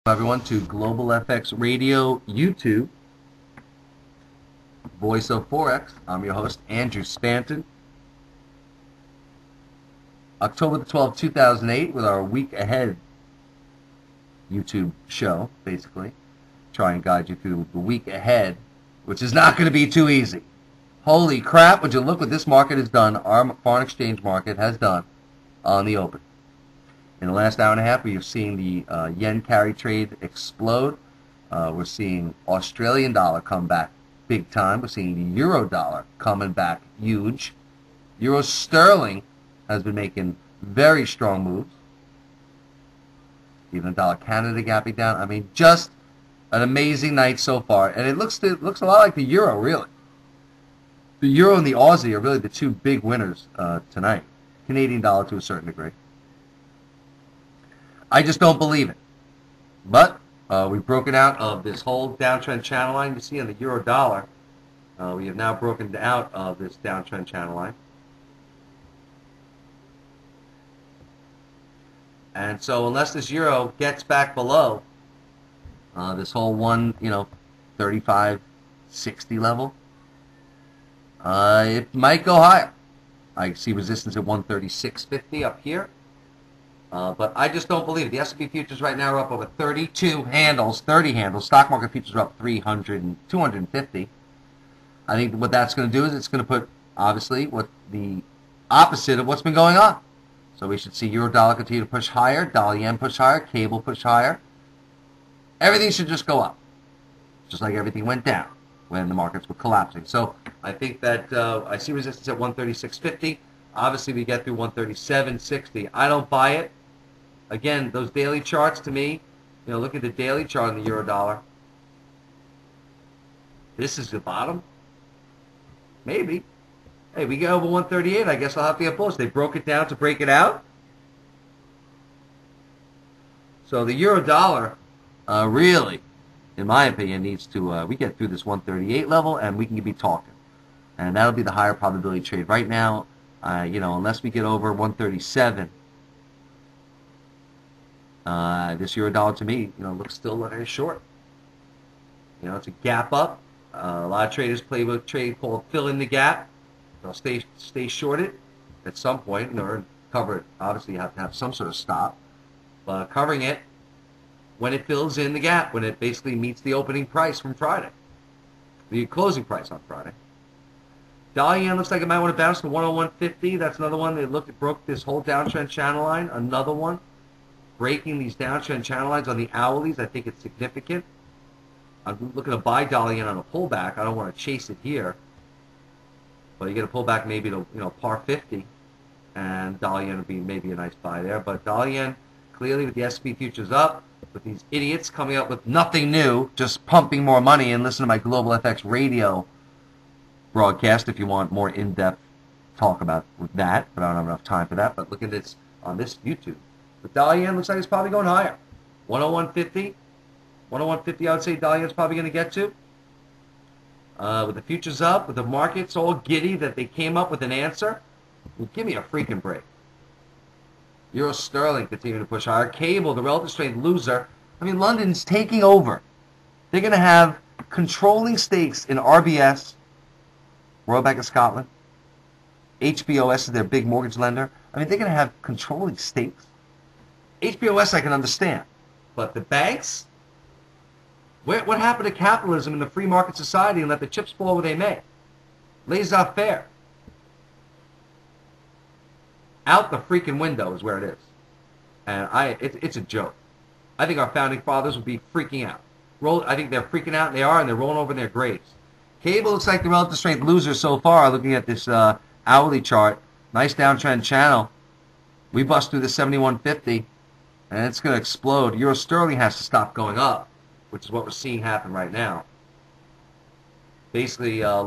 Everyone to Global FX Radio YouTube, Voice of Forex. I'm your host, Andrew Spanton. October the 12th, 2008, with our week ahead YouTube show, basically. Try and guide you through the week ahead, which is not going to be too easy. Holy crap, would you look what this market has done, our foreign exchange market has done on the open. In the last hour and a half, we have seen the yen carry trade explode. We're seeing Australian dollar come back big time. We're seeing the euro dollar coming back huge. Euro sterling has been making very strong moves. Even the dollar Canada gapping down. I mean, just an amazing night so far. And it looks a lot like the euro, really. The euro and the Aussie are really the two big winners tonight. Canadian dollar to a certain degree. I just don't believe it. But we've broken out of this whole downtrend channel line. You see on the euro dollar, we have now broken out of this downtrend channel line. And so unless this euro gets back below this whole 35.60 level, it might go higher. I see resistance at 136.50 up here. But I just don't believe it. The S&P futures right now are up over 30 handles. Stock market futures are up 300 and 250. I think what that's going to do is it's going to put, obviously, what the opposite of what's been going on. So we should see euro dollar continue to push higher, dollar yen push higher, cable push higher. Everything should just go up, just like everything went down when the markets were collapsing. So I think that I see resistance at 136.50. Obviously, we get through 137.60. I don't buy it. Again, those daily charts to me, look at the daily chart on the euro dollar. This is the bottom? Maybe. Hey, we get over 138, I guess I'll have to get bullish. They broke it down to break it out. So the euro dollar really, in my opinion, needs to, we get through this 138 level and we can be talking. And that'll be the higher probability trade. Right now, unless we get over 137, this euro dollar to me, looks still very short. It's a gap up. A lot of traders play with a trade called fill in the gap. They'll stay shorted at some point in order to cover it. Obviously, you have to have some sort of stop. But covering it when it fills in the gap, when it basically meets the opening price from Friday, the closing price on Friday. Dollar yen looks like it might want to bounce to 101.50. That's another one. They broke this whole downtrend channel line. Another one. Breaking these downtrend channel lines on the hourlies, I think it's significant. I'm looking to buy dollar yen on a pullback. I don't want to chase it here. But you get a pullback maybe to par 50. And dollar yen would be maybe a nice buy there. But dollar yen, clearly with the S&P futures up, with these idiots coming up with nothing new, just pumping more money, and listen to my Global FX Radio broadcast if you want more in-depth talk about with that, but I don't have enough time for that. But look at this on this YouTube. The dollar yen looks like it's probably going higher. 101.50. 101.50 I would say dollar yen's probably going to get to. With the futures up, with the markets all giddy that they came up with an answer, well, give me a freaking break. Euro sterling continuing to push higher. Cable, the relative strength loser. I mean, London's taking over. They're going to have controlling stakes in RBS, Royal Bank of Scotland. HBOS is their big mortgage lender. I mean, they're going to have controlling stakes. HBOS I can understand. But the banks? What happened to capitalism in the free market society and let the chips fall where they may? Laissez-faire. Out the freaking window is where it is. And it's a joke. I think our founding fathers would be freaking out. I think they're freaking out, and they are, and they're rolling over in their graves. Cable looks like the relative strength loser so far, looking at this hourly chart. Nice downtrend channel. We bust through the 71.50, and it's going to explode. Euro sterling has to stop going up, which is what we're seeing happen right now. Basically, a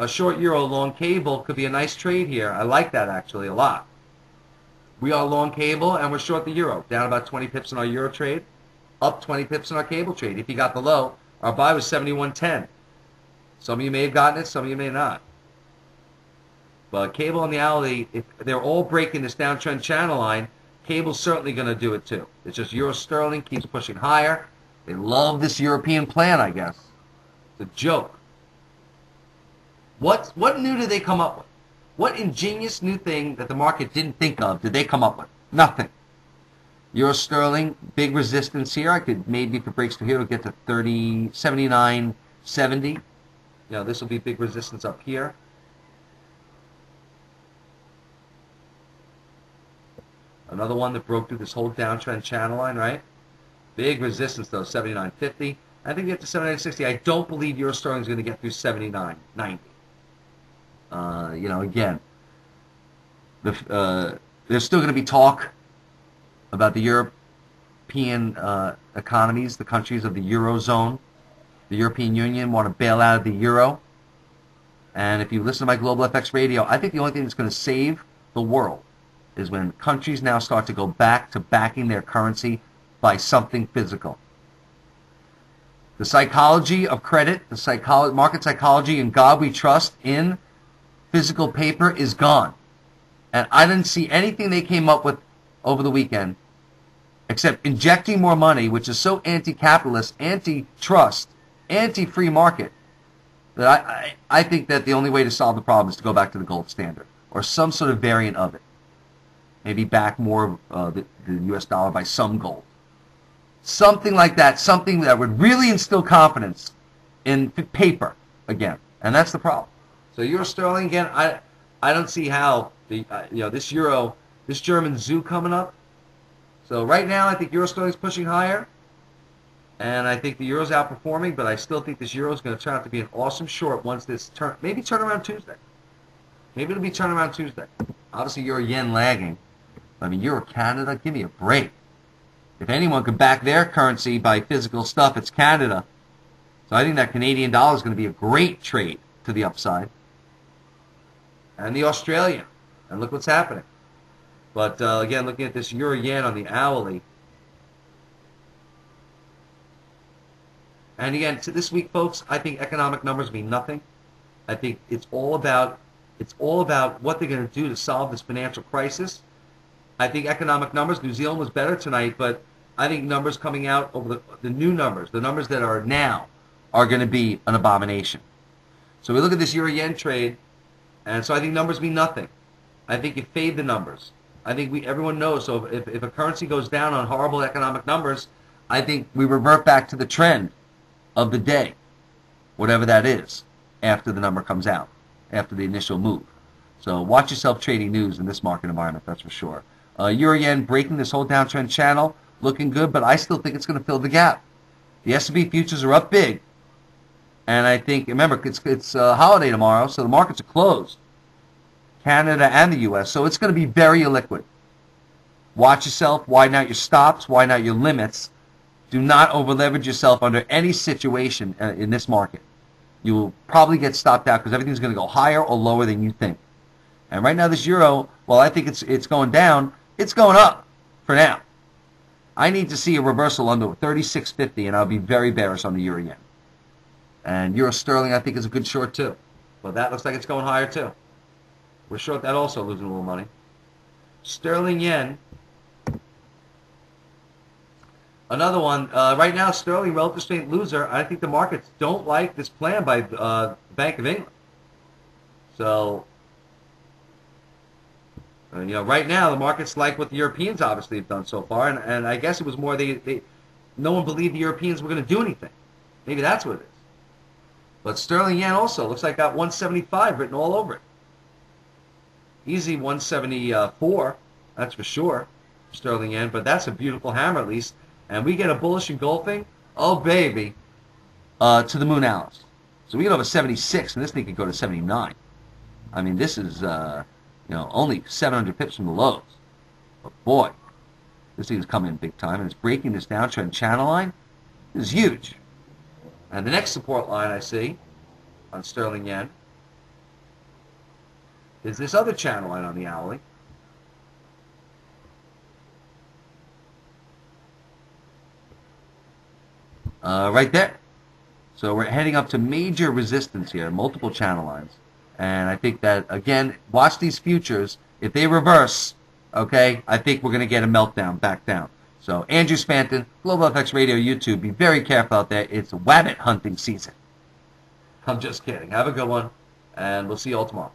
short euro, long cable could be a nice trade here. I like that actually a lot. We are long cable, and we're short the euro. Down about 20 pips in our euro trade, up 20 pips in our cable trade. If you got the low, our buy was 71.10. Some of you may have gotten it, some of you may not. But cable and the hourly, if they're all breaking this downtrend channel line, Cable's certainly going to do it too. It's just euro sterling keeps pushing higher. They love this European plan, I guess. It's a joke. What new did they come up with? What ingenious new thing that the market didn't think of did they come up with? Nothing. Euro sterling, big resistance here. I could maybe, if it breaks through here, it'll get to 79.70. You know, this will be big resistance up here. Another one that broke through this whole downtrend channel line, right? Big resistance though, 79.50. I think we get to 79.60. I don't believe euro sterling is going to get through 79.90. You know, again, there's still going to be talk about the European economies, the countries of the Eurozone. The European Union want to bail out of the euro. And if you listen to my Global FX radio, I think the only thing that's going to save the world is when countries now start to go back to backing their currency by something physical. The psychology of credit, the market psychology, in God we trust, in physical paper is gone. And I didn't see anything they came up with over the weekend except injecting more money, which is so anti-capitalist, anti-trust, anti-free market, that I think that the only way to solve the problem is to go back to the gold standard or some sort of variant of it. Maybe back more of the U.S. dollar by some gold. Something like that, something that would really instill confidence in paper again. And that's the problem. So euro sterling, again, I don't see how the this German zoo coming up. So right now I think euro sterling is pushing higher. And I think the euro's outperforming, but I still think this euro is going to turn out to be an awesome short once this maybe turn around Tuesday. Maybe it'll be turn around Tuesday. Obviously euro yen lagging. I mean, Euro Canada, give me a break. If anyone could back their currency by physical stuff, it's Canada. So I think that Canadian dollar is going to be a great trade to the upside. And the Australian. And look what's happening. But again, looking at this euro yen on the hourly. And again, to this week, folks, I think economic numbers mean nothing. I think it's all about what they're going to do to solve this financial crisis. I think economic numbers, New Zealand was better tonight, but I think numbers coming out over the new numbers, the numbers that are now, are going to be an abomination. So we look at this euro-yen trade, and so I think numbers mean nothing. I think you fade the numbers. I think everyone knows, so if a currency goes down on horrible economic numbers, I think we revert back to the trend of the day, whatever that is, after the number comes out, after the initial move. So watch yourself trading news in this market environment, that's for sure. Euro-yen breaking this whole downtrend channel, looking good, but I still think it's going to fill the gap. The S&P futures are up big, and I think, remember, it's holiday tomorrow, so the markets are closed, Canada and the U.S., so it's going to be very illiquid. Watch yourself, widen out your stops, widen out your limits. Do not over-leverage yourself under any situation in this market. You will probably get stopped out because everything's going to go higher or lower than you think. And right now this euro, well, I think it's going down. It's going up for now. I need to see a reversal under 36.50, and I'll be very bearish on the euro yen. And euro sterling, I think, is a good short too. But that looks like it's going higher too. We're short that also, losing a little money. Sterling yen. Another one. Right now, sterling relative strength loser. I think the markets don't like this plan by Bank of England. So. Right now the markets like what the Europeans obviously have done so far, and I guess it was more no one believed the Europeans were going to do anything. Maybe that's what it is. But sterling yen also looks like got 175 written all over it. Easy 174, that's for sure, sterling yen. But that's a beautiful hammer at least, and we get a bullish engulfing. Oh baby, to the moon, Alice. So we get over 76, and this thing could go to 79. I mean, this is. Only 700 pips from the lows. But boy, this thing is coming in big time, and it's breaking this downtrend channel line. This is huge. And the next support line I see on sterling yen is this other channel line on the hourly. Right there. So we're heading up to major resistance here, multiple channel lines. And I think that, again, watch these futures. If they reverse, Okay, I think we're going to get a meltdown back down. So, Andrew Spanton, Global FX Radio, YouTube. Be very careful out there. It's wabbit hunting season. I'm just kidding. Have a good one, and we'll see you all tomorrow.